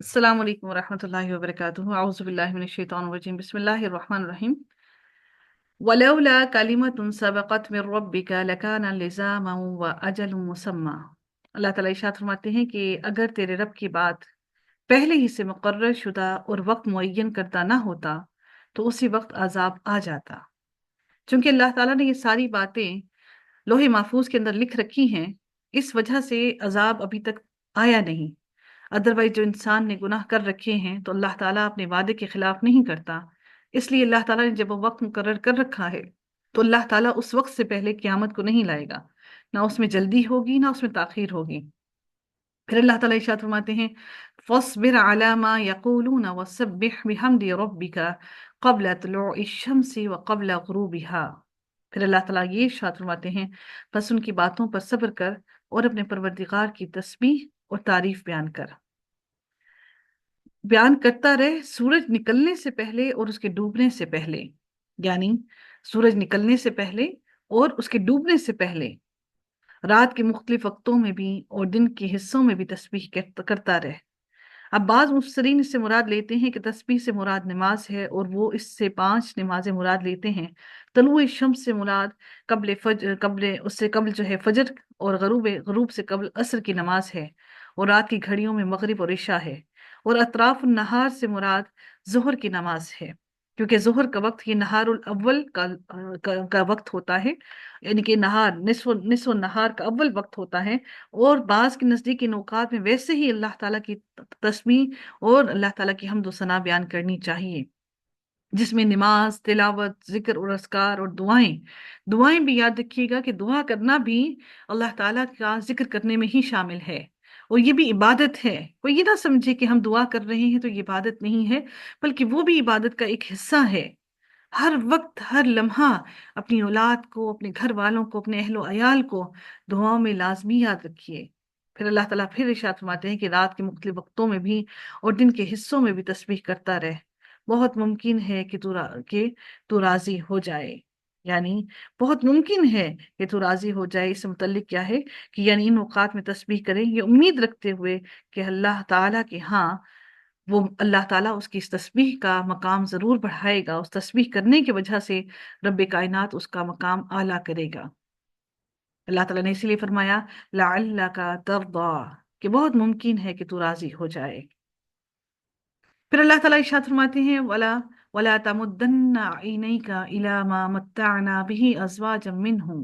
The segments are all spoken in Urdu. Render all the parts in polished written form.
السلام علیکم ورحمۃ اللہ وبرکاتہ اعوذ باللہ من الشیطان الرجیم بسم اللہ الرحمن الرحیم ولولا کلمۃ سبقت من ربک لکان لزاما واجل مسمى۔ اللہ تعالیٰ ارشاد فرماتے ہیں کہ اگر تیرے رب کی بات پہلے ہی سے مقرر شدہ اور وقت معین کرتا نہ ہوتا تو اسی وقت عذاب آ جاتا۔ چونکہ اللہ تعالیٰ نے یہ ساری باتیں لوح محفوظ کے اندر لکھ رکھی ہیں، اس وجہ سے عذاب ابھی تک آیا نہیں۔ ادروائز جو انسان نے گناہ کر رکھے ہیں تو اللہ تعالیٰ اپنے وعدے کے خلاف نہیں کرتا، اس لیے اللہ تعالیٰ نے جب وہ وقت مقرر کر رکھا ہے تو اللہ تعالیٰ اس وقت سے پہلے قیامت کو نہیں لائے گا، نہ اس میں جلدی ہوگی نہ اس میں تاخیر ہوگی۔ پھر اللہ تعالیٰ ارشاد فرماتے ہیں فَاصْبِرْ عَلَىٰ مَا يَقُولُونَ وَسَبِّحْ بِحَمْدِ رَبِّكَ قَبْلَ طُلُوعِ الشَّمْسِ وَقَبْلَ غُرُوبِهَا۔ پھر اللہ تعالیٰ یہ ارشاد فرماتے ہیں بس ان کی باتوں پر صبر کر اور اپنے پروردگار کی تسبیح اور تعریف بیان کرتا رہے سورج نکلنے سے پہلے اور اس کے ڈوبنے سے پہلے، یعنی سورج نکلنے سے پہلے اور اس کے ڈوبنے سے پہلے، رات کے مختلف وقتوں میں بھی اور دن کے حصوں میں بھی تسبیح کرتا رہے۔ اب بعض مفسرین اس سے مراد لیتے ہیں کہ تسبیح سے مراد نماز ہے، اور وہ اس سے 5 نمازیں مراد لیتے ہیں۔ طلوع شمس سے مراد اس سے قبل جو ہے فجر، اور غروب سے قبل عصر کی نماز ہے، اور رات کی گھڑیوں میں مغرب اور عشاء ہے، اور اطراف النہار سے مراد ظہر کی نماز ہے، کیونکہ ظہر کا وقت یہ نہار الاول کا وقت ہوتا ہے، یعنی کہ نصف نہار کا اول وقت ہوتا ہے۔ اور بعض کے نزدیکی اوقات میں ویسے ہی اللہ تعالیٰ کی تسبیح اور اللہ تعالیٰ کی حمد و ثنا بیان کرنی چاہیے، جس میں نماز، تلاوت، ذکر اور اذکار اور دعائیں بھی یاد رکھیے گا کہ دعا کرنا بھی اللہ تعالیٰ کا ذکر کرنے میں ہی شامل ہے، اور یہ بھی عبادت ہے۔ کوئی یہ نہ سمجھے کہ ہم دعا کر رہے ہیں تو یہ عبادت نہیں ہے، بلکہ وہ بھی عبادت کا ایک حصہ ہے۔ ہر وقت ہر لمحہ اپنی اولاد کو، اپنے گھر والوں کو، اپنے اہل و عیال کو دعاؤں میں لازمی یاد رکھیے۔ پھر اللہ تعالیٰ پھر ارشاد فرماتے ہیں کہ رات کے مختلف وقتوں میں بھی اور دن کے حصوں میں بھی تسبیح کرتا رہے، بہت ممکن ہے کہ تو راضی ہو جائے، یعنی بہت ممکن ہے کہ تو راضی ہو جائے۔ اس سے متعلق کیا ہے کہ یعنی ان اوقات میں تسبیح کریں یہ امید رکھتے ہوئے کہ اللہ تعالیٰ کے ہاں وہ اللہ تعالیٰ اس کی اس تسبیح کا مقام ضرور بڑھائے گا، اس تسبیح کرنے کی وجہ سے رب کائنات اس کا مقام اعلیٰ کرے گا۔ اللہ تعالیٰ نے اسی لیے فرمایا لعلک ترضی، کہ بہت ممکن ہے کہ تو راضی ہو جائے۔ پھر اللہ تعالیٰ ارشاد فرماتے ہیں وَلَا تَمُدَّنَّ عَيْنَيْكَ إِلَىٰ مَا مَتَّعْنَا بِهِ أَزْوَاجًا مِّنْهُمْ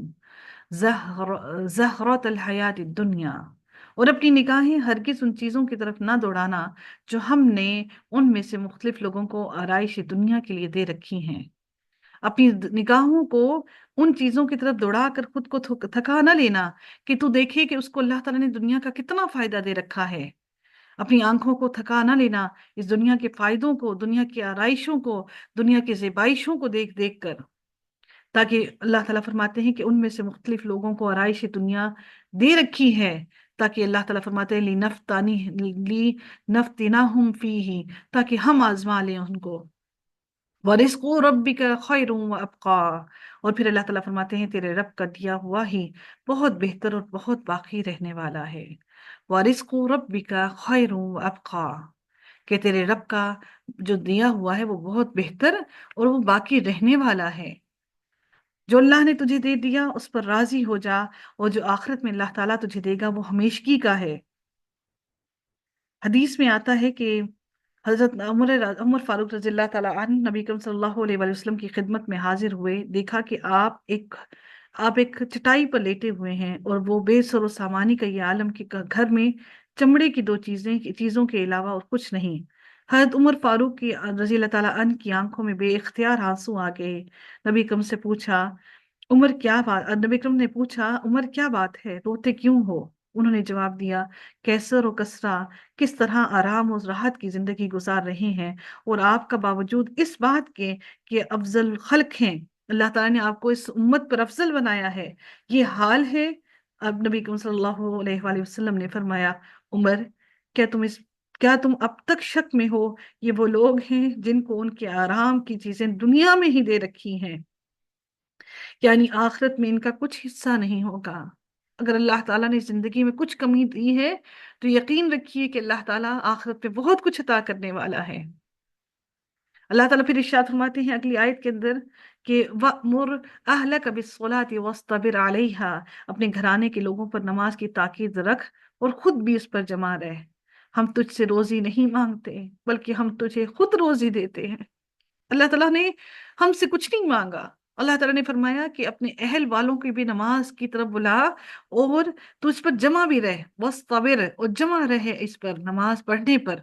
زَهْرَةَ الْحَيَاةِ الدُّنْيَا، اور اپنی نگاہیں ہرگز ان چیزوں کی طرف نہ دوڑانا جو ہم نے ان میں سے مختلف لوگوں کو آرائش دنیا کے لیے دے رکھی ہیں۔ اپنی نگاہوں کو ان چیزوں کی طرف دوڑا کر خود کو تھکا نہ لینا کہ تو دیکھے کہ اس کو اللہ تعالیٰ نے دنیا کا کتنا فائدہ دے رکھا ہے۔ اپنی آنکھوں کو تھکا نہ لینا اس دنیا کے فائدوں کو، دنیا کی آرائشوں کو، دنیا کی زیبائشوں کو دیکھ دیکھ کر، تاکہ اللہ تعالیٰ فرماتے ہیں کہ ان میں سے مختلف لوگوں کو آرائش دنیا دے رکھی ہے، تاکہ اللہ تعالیٰ فرماتے ہیں لِنَفْتِنَهُمْ فِيهِ، تاکہ ہم آزما لیں ان کو۔ وَرِزْقُ رَبِّكَ خَيْرٌ وَأَبْقَىٰ، اور پھر اللہ تعالیٰ فرماتے ہیں تیرے رب کا دیا ہوا ہی بہت بہتر اور بہت باقی رہنے والا ہے۔ وَرِزْقُ رَبِّكَ خَيْرٌ وَأَبْقَىٰ، کہ تیرے رب کا جو دیا ہوا ہے وہ بہت بہتر اور وہ باقی رہنے والا ہے۔ جو اللہ نے تجھے دے دیا اس پر راضی ہو جا، اور جو آخرت میں اللہ تعالیٰ تجھے دے گا وہ ہمیشگی کا ہے۔ حدیث میں آتا ہے کہ حضرت عمر فاروق رضی اللہ تعالیٰ عنہ نبی کریم صلی اللہ علیہ وآلہ وسلم کی خدمت میں حاضر ہوئے، دیکھا کہ آپ ایک چٹائی پر لیٹے ہوئے ہیں، اور وہ بے سر و سامانی کا یہ عالم کہ گھر میں چمڑے کی 2 چیزوں کے علاوہ اور کچھ نہیں۔ حضرت عمر فاروق کی رضی اللہ تعالیٰ عنہ کی آنکھوں میں بے اختیار آنسو آ گئے۔ نبی کریم سے پوچھا نبی کریم نے پوچھا عمر کیا بات ہے، روتے کیوں ہو؟ انہوں نے جواب دیا کیسر و کسرا کس طرح آرام اور راحت کی زندگی گزار رہے ہیں، اور آپ کا باوجود اس بات کے کہ افضل خلق ہیں، اللہ تعالیٰ نے آپ کو اس امت پر افضل بنایا ہے، یہ حال ہے۔ اب نبی کریم صلی اللہ علیہ وآلہ وسلم نے فرمایا عمر کیا تم اب تک شک میں ہو؟ یہ وہ لوگ ہیں جن کو ان کے آرام کی چیزیں دنیا میں ہی دے رکھی ہیں، یعنی آخرت میں ان کا کچھ حصہ نہیں ہوگا۔ اگر اللہ تعالیٰ نے زندگی میں کچھ کمی دی ہے تو یقین رکھیے کہ اللہ تعالیٰ آخرت میں بہت کچھ عطا کرنے والا ہے۔ اللہ تعالیٰ پھر ارشاد فرماتے ہیں اگلی آیت کے اندر کہ وَأْمُرْ أَهْلَكَ بِالصَّلَاةِ وَاصْطَبِرْ عَلَيْهَا، اپنے گھرانے کے لوگوں پر نماز کی تاکید رکھ اور خود بھی اس پر جمع رہ۔ ہم تجھ سے روزی نہیں مانگتے بلکہ ہم تجھے خود روزی دیتے ہیں۔ اللہ تعالیٰ نے ہم سے کچھ نہیں مانگا۔ اللہ تعالیٰ نے فرمایا کہ اپنے اہل والوں کی بھی نماز کی طرف بلا اور تو اس پر جمع بھی رہ، وَاصْطَبِرْ، اور جمع رہے اس پر، نماز پڑھنے پر۔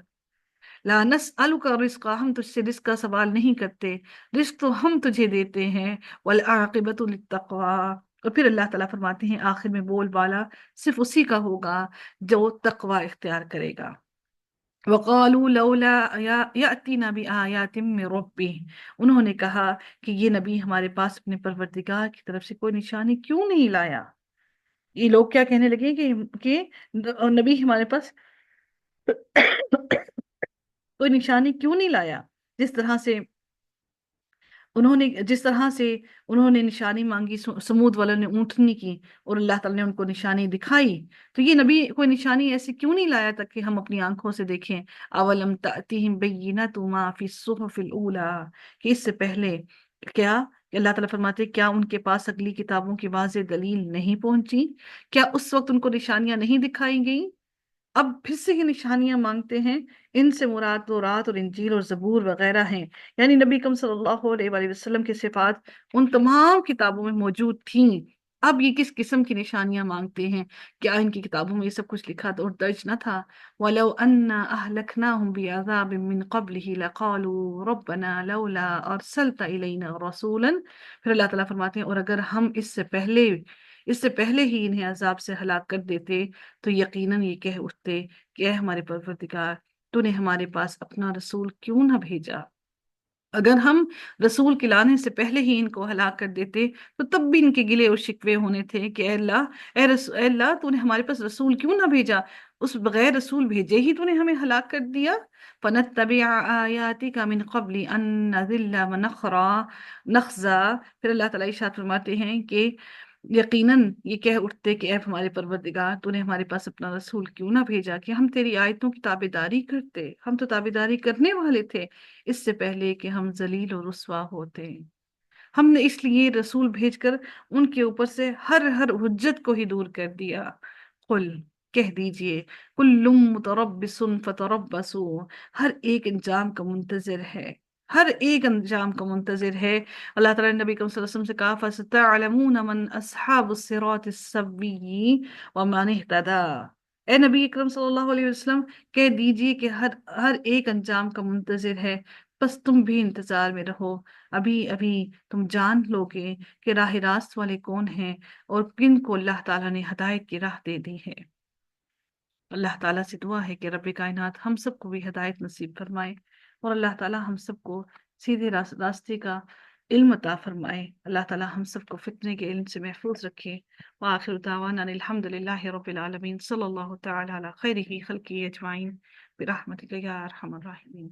لا نسألک رزقا، ہم تجھ سے رزق کا سوال نہیں کرتے، رزق تو ہم تجھے دیتے ہیں۔ والعاقبۃ للتقوی، اور پھر اللہ تعالیٰ فرماتے ہیں آخر میں بول بالا صرف اسی کا ہوگا جو تقوی اختیار کرے گا۔ وقالوا لولا یأتینا بآیات من ربہ، انہوں نے کہا کہ یہ نبی ہمارے پاس اپنے پروردگار کی طرف سے کوئی نشانی کیوں نہیں لایا۔ یہ لوگ کیا کہنے لگے کہ نبی ہمارے پاس کوئی نشانی کیوں نہیں لایا، جس طرح سے انہوں نے نشانی مانگی سمود والوں نے اونٹنی کی اور اللہ تعالیٰ نے ان کو نشانی دکھائی، تو یہ نبی کوئی نشانی ایسی کیوں نہیں لایا تک کہ ہم اپنی آنکھوں سے دیکھیں۔ اولم تأتیہم بینۃ ما فی الصحف الاولی، کہ اس سے پہلے کیا کہ اللہ تعالیٰ فرماتے کیا ان کے پاس اگلی کتابوں کی واضح دلیل نہیں پہنچی، کیا اس وقت ان کو نشانیاں نہیں دکھائی گئیں؟ اب پھر سے یہ نشانیاں مانگتے ہیں، ان سے مراد تورات اور انجیل اور زبور وغیرہ ہیں، یعنی نبی اکرم صلی اللہ علیہ وآلہ وسلم کی صفات ان تمام کتابوں میں موجود تھیں۔ اب یہ کس قسم کی نشانیاں مانگتے ہیں؟ کیا ان کی کتابوں میں یہ سب کچھ لکھا اور درج نہ تھا؟ وَلَوْ أَنَّا أَهْلَكْنَاهُمْ بِعَذَابٍ مِّن قَبْلِهِ لَقَالُوا رَبَّنَا لَوْلَا أَرْسَلْتَ إِلَيْنَا رَسُولًا، پھر اللہ تعالیٰ فرماتے ہیں اور اگر ہم اس سے پہلے ہی انہیں عذاب سے ہلاک کر دیتے تو یقیناً یہ کہہ اٹھتے کہ اے ہمارے پروردگار، تو نے ہمارے پاس اپنا رسول کیوں نہ بھیجا۔ اگر ہم رسول کے لانے سے پہلے ہی ان کو ہلاک کر دیتے تو تب بھی ان کے گلے اور شکوے ہونے تھے کہ اے اللہ تو نے ہمارے پاس رسول کیوں نہ بھیجا، اس بغیر رسول بھیجے ہی تو نے ہمیں ہلاک کر دیا۔ فَنَتَّبِعَ آيَاتِكَ مِن قَبْلِ أَن نَّذِلَّ وَنَخْزَىٰ، پھر اللہ تعالیٰ ارشاد فرماتے ہیں کہ یقیناً یہ کہہ اٹھتے کہ اے ہمارے پروردگار تو نے ہمارے پاس اپنا رسول کیوں نہ بھیجا کہ ہم تیری آیتوں کی تابعداری کرتے، ہم تو تابعداری کرنے والے تھے اس سے پہلے کہ ہم ذلیل و رسوا ہوتے۔ ہم نے اس لیے رسول بھیج کر ان کے اوپر سے ہر حجت کو ہی دور کر دیا۔ قل، کہہ دیجئے، کل متربص فتربصوا، ہر ایک انجام کا منتظر ہے، ہر ایک انجام کا منتظر ہے۔ اللہ تعالیٰ نے نبی صلی اللہ علیہ وسلم سے کہا فَسَتَعْلَمُونَ مَنْ أَصْحَابُ الصِّرَاطِ السَّوِيِّ وَمَنِ اهْتَدَىٰ، اے نبی اکرم صلی اللہ علیہ وسلم کہہ دیجئے کہ ہر ایک انجام کا منتظر ہے، بس تم بھی انتظار میں رہو، ابھی ابھی تم جان لو گے کہ راہ راست والے کون ہیں اور کن کو اللہ تعالیٰ نے ہدایت کی راہ دے دی ہے۔ اللہ تعالیٰ سے دعا ہے کہ رب کائنات ہم سب کو بھی ہدایت نصیب فرمائے اور اللہ تعالیٰ ہم سب کو سیدھے راستے کا علم عطا فرمائے۔ اللہ تعالیٰ ہم سب کو فتنے کے علم سے محفوظ رکھے۔ وآخر دعوانا ان الحمد للہ رب العالمین، صلی اللہ تعالیٰ علی خیرہ خلقہ اجمعین برحمتک یا ارحم الراحمین۔